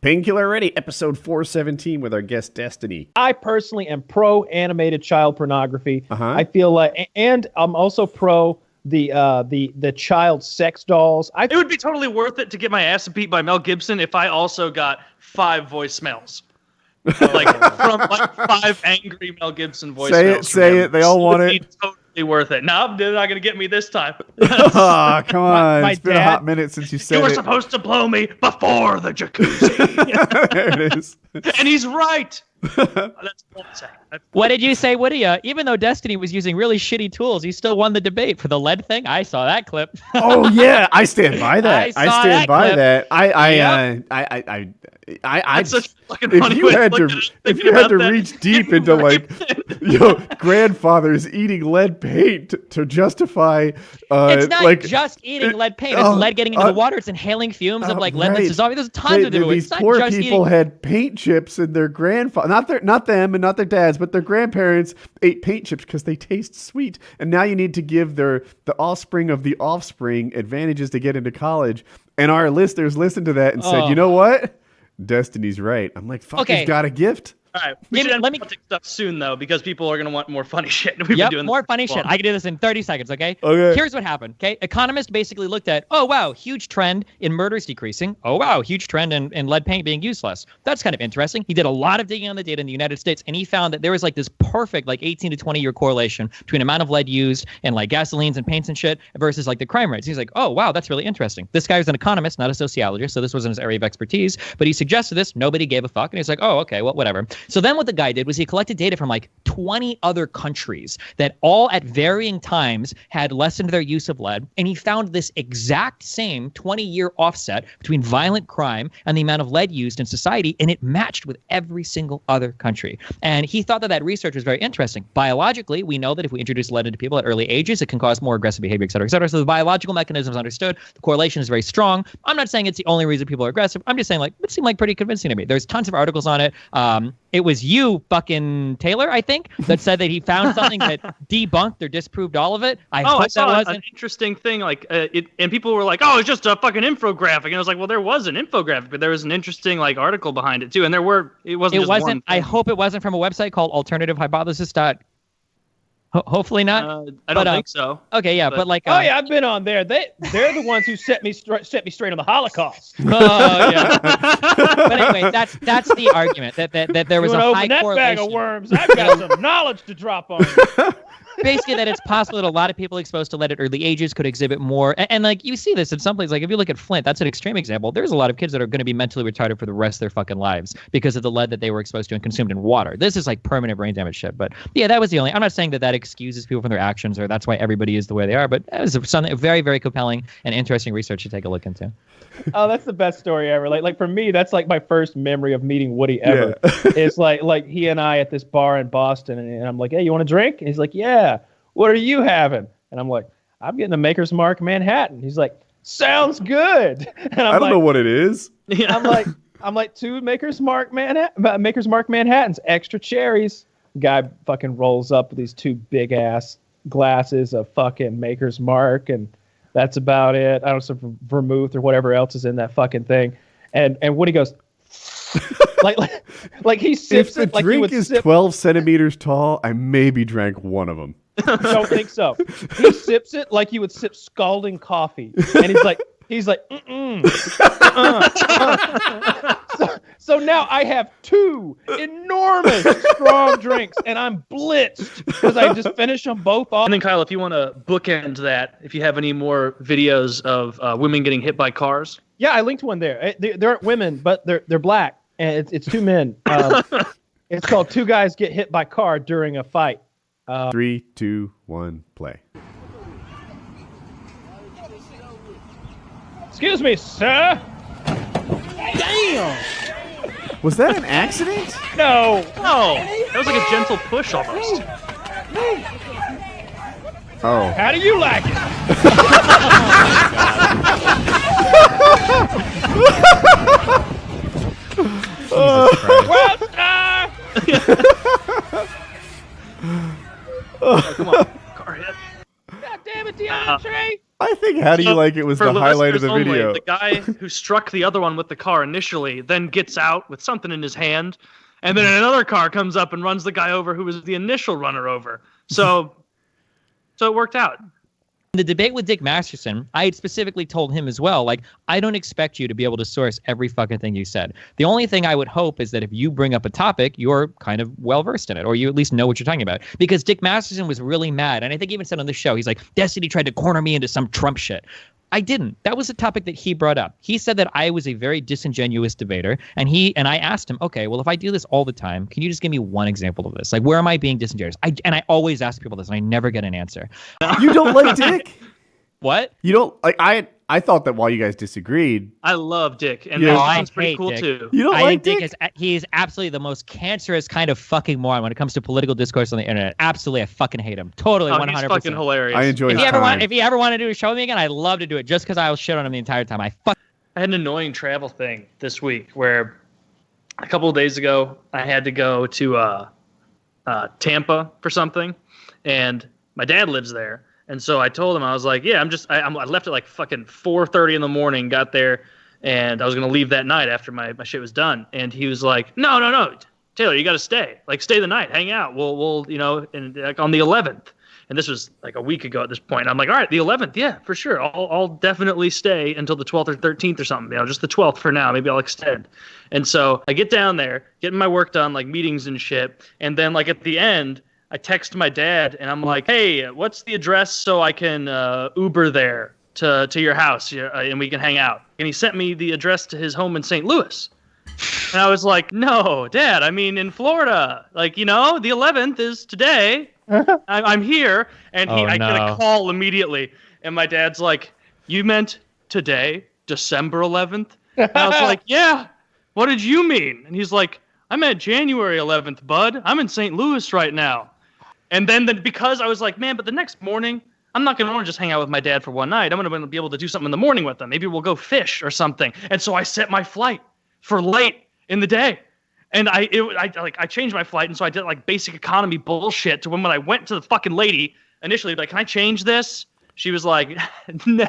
Painkiller Ready, episode 417 with our guest Destiny. I personally am pro animated child pornography. I feel like, and I'm also pro the child sex dolls. It would be totally worth it to get my ass beat by Mel Gibson if I also got 5 voicemails. Like from like 5 angry Mel Gibson voicemails. Say it. They all want it. Totally worth it. No, they're not gonna get me this time. Oh, come on! It's been a hot minute since you said it. You were supposed to blow me before the jacuzzi. There it is. And he's right. That's all I'm saying. What did you say, Woody? Even though Destiny was using really shitty tools, he still won the debate for the lead thing. I saw that clip. Oh yeah, I stand by that. I stand by that. That's such fucking funny. If you had to reach deep into like, grandfathers eating lead paint to justify, it's not like just eating lead paint. It's lead getting into the water. It's inhaling fumes of like lead that's dissolving. There's tons of different ways. These poor people had paint chips, and their grandfather, not them and not their dads, but their grandparents ate paint chips because they taste sweet. And now you need to give the offspring of the offspring advantages to get into college. And our listeners listened to that and said, you know what? Destiny's right. I'm like, fuck, he's got a gift. All right, we should end politics stuff soon, though, because people are going to want more funny shit. We've been doing more funny shit. I can do this in 30 seconds, okay? Here's what happened, okay? Economist basically looked at, oh, wow, huge trend in murders decreasing. Oh, wow, huge trend in lead paint being used less. That's kind of interesting. He did a lot of digging on the data in the United States, and he found that there was like this perfect like 18 to 20-year correlation between amount of lead used in like gasolines and paints and shit versus like the crime rates. He's like, oh, wow, that's really interesting. This guy was an economist, not a sociologist, so this wasn't his area of expertise, but he suggested this. Nobody gave a fuck, and he's like, oh, okay, well, whatever. So then what the guy did was he collected data from like 20 other countries that all at varying times had lessened their use of lead, and he found this exact same 20-year offset between violent crime and the amount of lead used in society, and it matched with every single other country. And he thought that research was very interesting. Biologically, we know that if we introduce lead into people at early ages, it can cause more aggressive behavior, et cetera, et cetera. So the biological mechanism is understood. The correlation is very strong. I'm not saying it's the only reason people are aggressive. I'm just saying, like, it seemed like pretty convincing to me. There's tons of articles on it. It was you, fucking Taylor, I think, that said that he found something that debunked or disproved all of it. I hope saw that wasn't an interesting thing. Like, and people were like, "Oh, it's just a fucking infographic." And I was like, "Well, there was an infographic, but there was an interesting like article behind it too." And it wasn't. One I hope it wasn't from a website called alternativehypothesis. Hopefully not. I don't think so. Okay, yeah, but like, I've been on there. They're the ones who set me straight on the Holocaust. Oh yeah. But anyway, that's the argument that there was a high correlation. Bag of worms. I've got some knowledge to drop on you. Basically, that it's possible that a lot of people exposed to lead at early ages could exhibit more. And like you see this in some places, like if you look at Flint, that's an extreme example. There's a lot of kids that are going to be mentally retarded for the rest of their fucking lives because of the lead that they were exposed to and consumed in water. This is like permanent brain damage shit. But yeah, that was the only. I'm not saying that excuses people from their actions or that's why everybody is the way they are. But it was something very, very compelling and interesting research to take a look into. Oh, that's the best story ever. Like for me, that's like my first memory of meeting Woody ever. Yeah. It's like he and I at this bar in Boston, and I'm like, hey, you want a drink? And he's like, yeah. What are you having? And I'm like, I'm getting a Maker's Mark Manhattan. He's like, sounds good. And I don't know what it is. I'm like 2 Maker's Mark Manhattans, extra cherries. Guy fucking rolls up with these 2 big ass glasses of fucking Maker's Mark, and that's about it. I don't know, some vermouth or whatever else is in that fucking thing. And Woody goes, like he sips it like he would sip. If the drink is 12 centimeters tall, I maybe drank one of them. Don't think so. He sips it like you would sip scalding coffee, and he's like, So now I have 2 enormous strong drinks, and I'm blitzed because I just finished them both off. And then Kyle, if you want to bookend that, if you have any more videos of women getting hit by cars. Yeah, I linked one there. They aren't women, but they're black, and it's 2 men. It's called 2 Guys Get Hit by Car During a Fight. 3, 2, 1, play. Excuse me, sir. Damn. Was that an accident? No. That was like a gentle push almost. Oh. How do you like it? Well, Oh, come on. Car hit. God damn it, DeAndre. I think How do you like it was For the highlight of the listeners video. only, the guy who struck the other one with the car initially then gets out with something in his hand, and then another car comes up and runs the guy over who was the initial runner over. So it worked out. In the debate with Dick Masterson, I had specifically told him as well, like, I don't expect you to be able to source every fucking thing you said. The only thing I would hope is that if you bring up a topic, you're kind of well-versed in it, or you at least know what you're talking about. Because Dick Masterson was really mad, and I think he even said on the show, he's like, Destiny tried to corner me into some Trump shit. I didn't. That was a topic that he brought up. He said that I was a very disingenuous debater, and I asked him, okay, well, if I do this all the time, can you just give me one example of this? Like, where am I being disingenuous? I always ask people this, and I never get an answer. You don't like Dick? What? You don't like I thought that while you guys disagreed. I love Dick, and Yeah. that I sounds pretty hate cool Dick. too. You don't I like think Dick? he is absolutely the most cancerous kind of fucking moron when it comes to political discourse on the internet. Absolutely, I fucking hate him. Totally, 100%. He's fucking hilarious. I enjoy If his he ever time. want to do a show with me again, I'd love to do it just because I'll shit on him the entire time. I had an annoying travel thing this week where a couple of days ago I had to go to Tampa for something, and my dad lives there. And so I told him, I was like, yeah, I left at like fucking 4:30 in the morning, got there, and I was going to leave that night after my shit was done. And he was like, no, Taylor, you got to stay. Like, stay the night, hang out. We'll and like on the 11th. And this was like a week ago at this point. I'm like, all right, the 11th, yeah, for sure. I'll definitely stay until the 12th or 13th or something. Just the 12th for now. Maybe I'll extend. And so I get down there, getting my work done, like meetings and shit. And then like at the end, I text my dad and I'm like, hey, what's the address so I can Uber there to your house and we can hang out? And he sent me the address to his home in St. Louis. And I was like, no, Dad, I mean in Florida. Like, the 11th is today. I'm here. And I get a call immediately. And my dad's like, you meant today, December 11th? And I was like, yeah, what did you mean? And he's like, I meant January 11th, bud. I'm in St. Louis right now. And then because I was like, man, but the next morning, I'm not going to want to just hang out with my dad for one night. I'm going to be able to do something in the morning with him. Maybe we'll go fish or something. And so I set my flight for late in the day. And I changed my flight. And so I did like basic economy bullshit to when I went to the fucking lady initially, like, can I change this? She was like, no.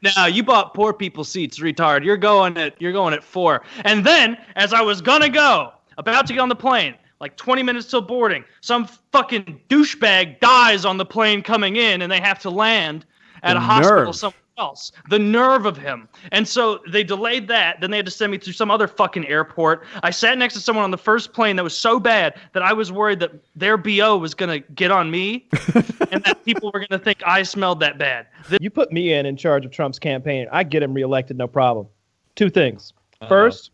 No, you bought poor people seats, retard. You're going at 4. And then as I was going to go, about to get on the plane, like 20 minutes till boarding, some fucking douchebag dies on the plane coming in and they have to land at a hospital somewhere else. The nerve of him. And so they delayed that. Then they had to send me to some other fucking airport. I sat next to someone on the first plane that was so bad that I was worried that their BO was going to get on me and that people were going to think I smelled that bad. You put me in charge of Trump's campaign, I get him reelected, no problem. 2 things. First,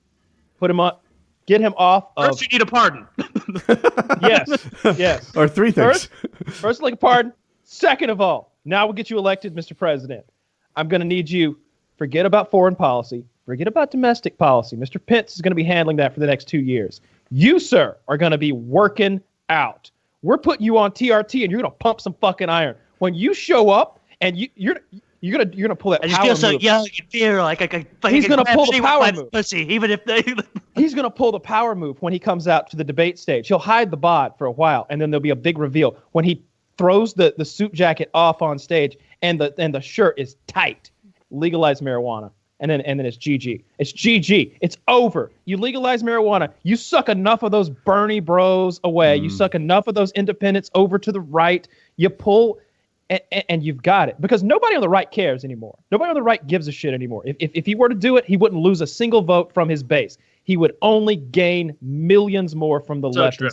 put him up. Get him off of... First, you need a pardon. Yes. Or 3 things. First, like a pardon. Second of all, now we'll get you elected, Mr. President. I'm going to need you, forget about foreign policy, forget about domestic policy. Mr. Pence is going to be handling that for the next 2 years. You, sir, are going to be working out. We're putting you on TRT, and you're going to pump some fucking iron. When you show up, and you're gonna pull that power move. I just feel so young and feel like I could. He's gonna pull the power move. Pussy, even if they. He's gonna pull the power move when he comes out to the debate stage. He'll hide the bod for a while, and then there'll be a big reveal when he throws the suit jacket off on stage, and the shirt is tight. Legalize marijuana, and then it's GG. It's GG. It's over. You legalize marijuana. You suck enough of those Bernie bros away. You suck enough of those independents over to the right. You pull. And you've got it, because nobody on the right cares anymore. Nobody on the right gives a shit anymore. If he were to do it, he wouldn't lose a single vote from his base. He would only gain millions more from the left. You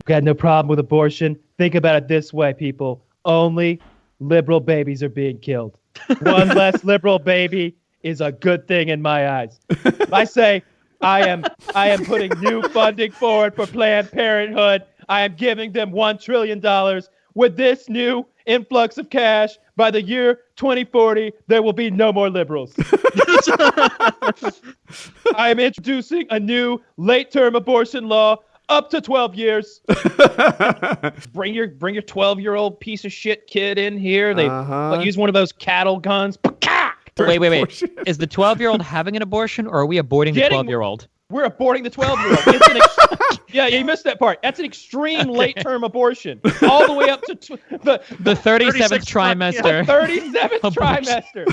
got no problem with abortion? Think about it this way, people. Only liberal babies are being killed. One less liberal baby is a good thing in my eyes. I say I am putting new funding forward for Planned Parenthood. I am giving them $1 trillion. With this new influx of cash, by the year 2040, there will be no more liberals. I am introducing a new late-term abortion law up to 12 years. Bring your 12-year-old piece of shit kid in here. They use one of those cattle guns. Wait. Is the 12-year-old having an abortion, or are we aborting the 12-year-old? We're aborting the 12-year-old. Yeah, you missed that part. That's an extreme late-term abortion, all the way up to the 37th trimester. 37th trimester.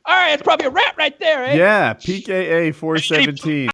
All right, it's probably a wrap right there, eh? Yeah, PKA 417.